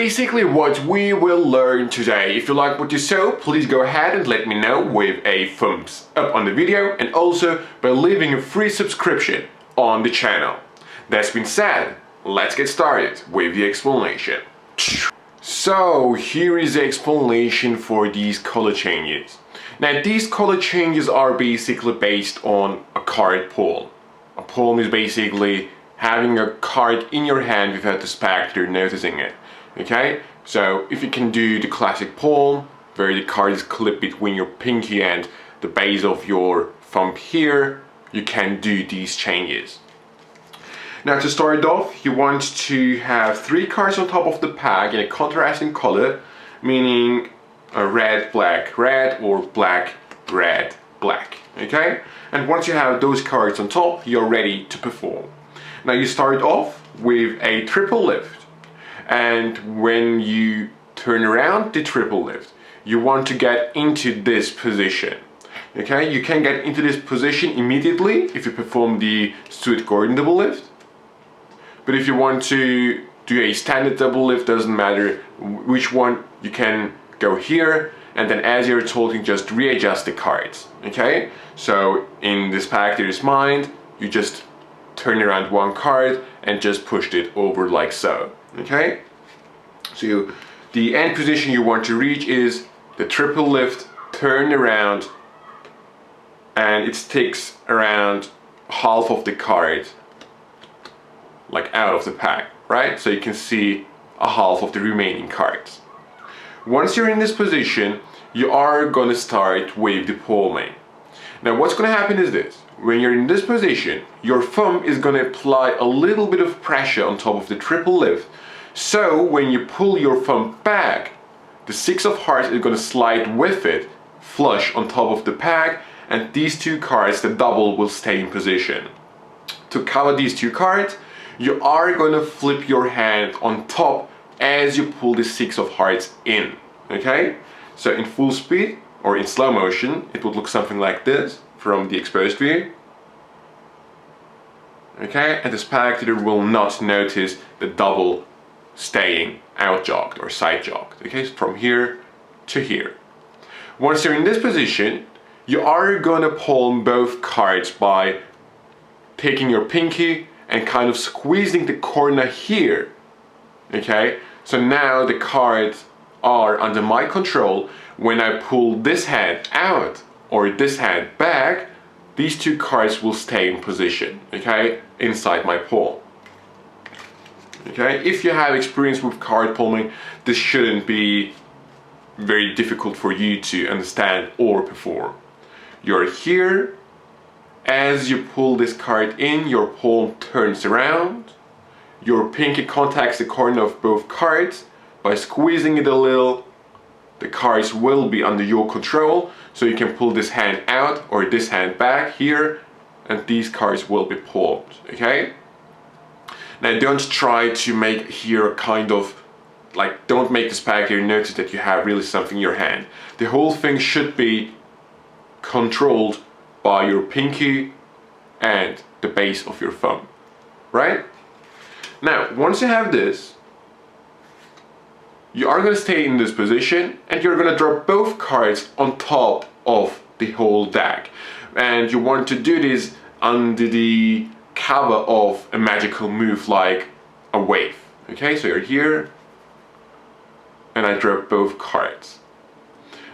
basically what we will learn today. If you like what you saw, please go ahead and let me know with a thumbs up on the video and also by leaving a free subscription on the channel. That's been said, let's get started with the explanation. So here is the explanation for these color changes. Now these color changes are basically based on a card palm. A palm is basically having a card in your hand without the spectator noticing it. Okay, so if you can do the classic palm, where the card is clipped between your pinky and the base of your thumb here, you can do these changes. Now to start off, you want to have 3 cards on top of the pack in a contrasting color, meaning a red, black, red or black, red, black. Okay, and once you have those cards on top, you're ready to perform. Now you start off with a triple lift. And when you turn around the triple lift, you want to get into this position. Okay, you can get into this position immediately if you perform the Stuart Gordon double lift. But if you want to do a standard double lift, doesn't matter which one, you can go here and then as you're talking, just readjust the cards. Okay, so in this spectator's mind, you just turn around one card and just pushed it over like so. Okay, so the end position you want to reach is the triple lift, turn around, and it sticks around half of the card, like out of the pack, right? So you can see a half of the remaining cards. Once you're in this position, you are gonna start with the palming. Now what's gonna happen is this. When you're in this position, your thumb is going to apply a little bit of pressure on top of the triple lift. So when you pull your thumb back, the 6 of hearts is going to slide with it, flush on top of the pack, and these 2 cards, the double, will stay in position. To cover these 2 cards, you are going to flip your hand on top as you pull the 6 of hearts in. Okay? So in full speed or in slow motion, it would look something like this from the exposed view. Okay, and the spectator will not notice the double staying out jogged or side jogged. Okay, so from here to here. Once you're in this position, you are gonna palm both cards by taking your pinky and kind of squeezing the corner here. Okay, so now the cards are under my control. When I pull this hand out or this hand back, these 2 cards will stay in position, okay, inside my palm. Okay, if you have experience with card palming, this shouldn't be very difficult for you to understand or perform. You're here, as you pull this card in, your palm turns around, your pinky contacts the corner of both cards. By squeezing it a little, the cards will be under your control, so you can pull this hand out or this hand back here, and these cards will be palmed, okay? Now don't try to make here a kind of, like, don't make the spectator notice that you have really something in your hand. The whole thing should be controlled by your pinky and the base of your thumb, right? Now, once you have this, you are going to stay in this position and you're going to drop both cards on top of the whole deck. And you want to do this under the cover of a magical move like a wave. Okay, so you're here and I drop both cards.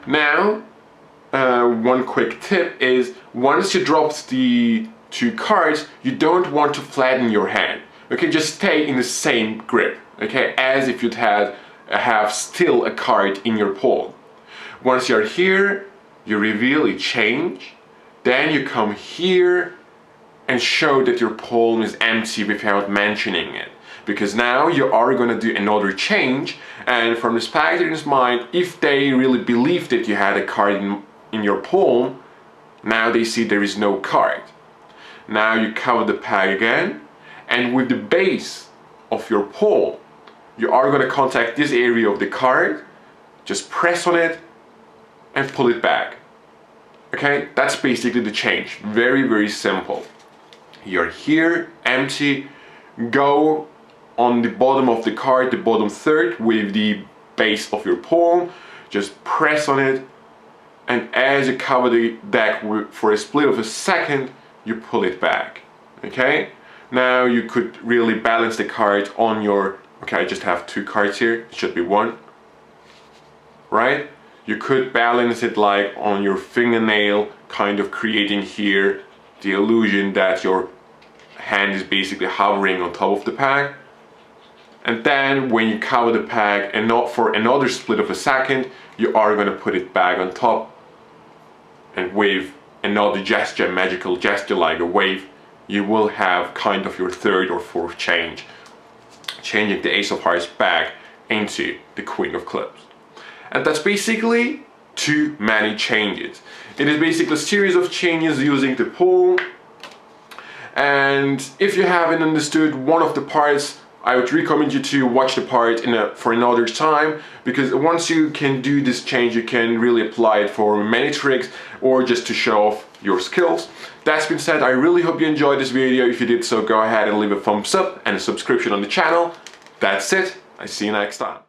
Now, one quick tip is once you dropped the 2 cards, you don't want to flatten your hand. Okay, just stay in the same grip, okay, as if you'd have still a card in your palm. Once you're here, you reveal, you change, then you come here and show that your palm is empty without mentioning it. Because now you are going to do another change, and from the spectator's mind, if they really believe that you had a card in your palm, now they see there is no card. Now you cover the pack again, and with the base of your palm, you are going to contact this area of the card, just press on it and pull it back. Okay, that's basically the change. Very, very simple. You're here, empty, go on the bottom of the card, the bottom third with the base of your palm. Just press on it, and as you cover the deck for a split of a second, you pull it back. Okay? Now you could really balance the card on your, okay, I just have 2 cards here, it should be 1, right? You could balance it like on your fingernail, kind of creating here the illusion that your hand is basically hovering on top of the pack. And then when you cover the pack and not for another split of a second, you are going to put it back on top, and with another gesture, magical gesture like a wave, you will have kind of your third or fourth change, changing the Ace of Hearts back into the Queen of Clubs. And that's basically too many changes. It is basically a series of changes using the palm. And if you haven't understood one of the parts, I would recommend you to watch the part for another time, because once you can do this change, you can really apply it for many tricks or just to show off your skills. That's been said, I really hope you enjoyed this video. If you did so, go ahead and leave a thumbs up and a subscription on the channel. That's it. I see you next time.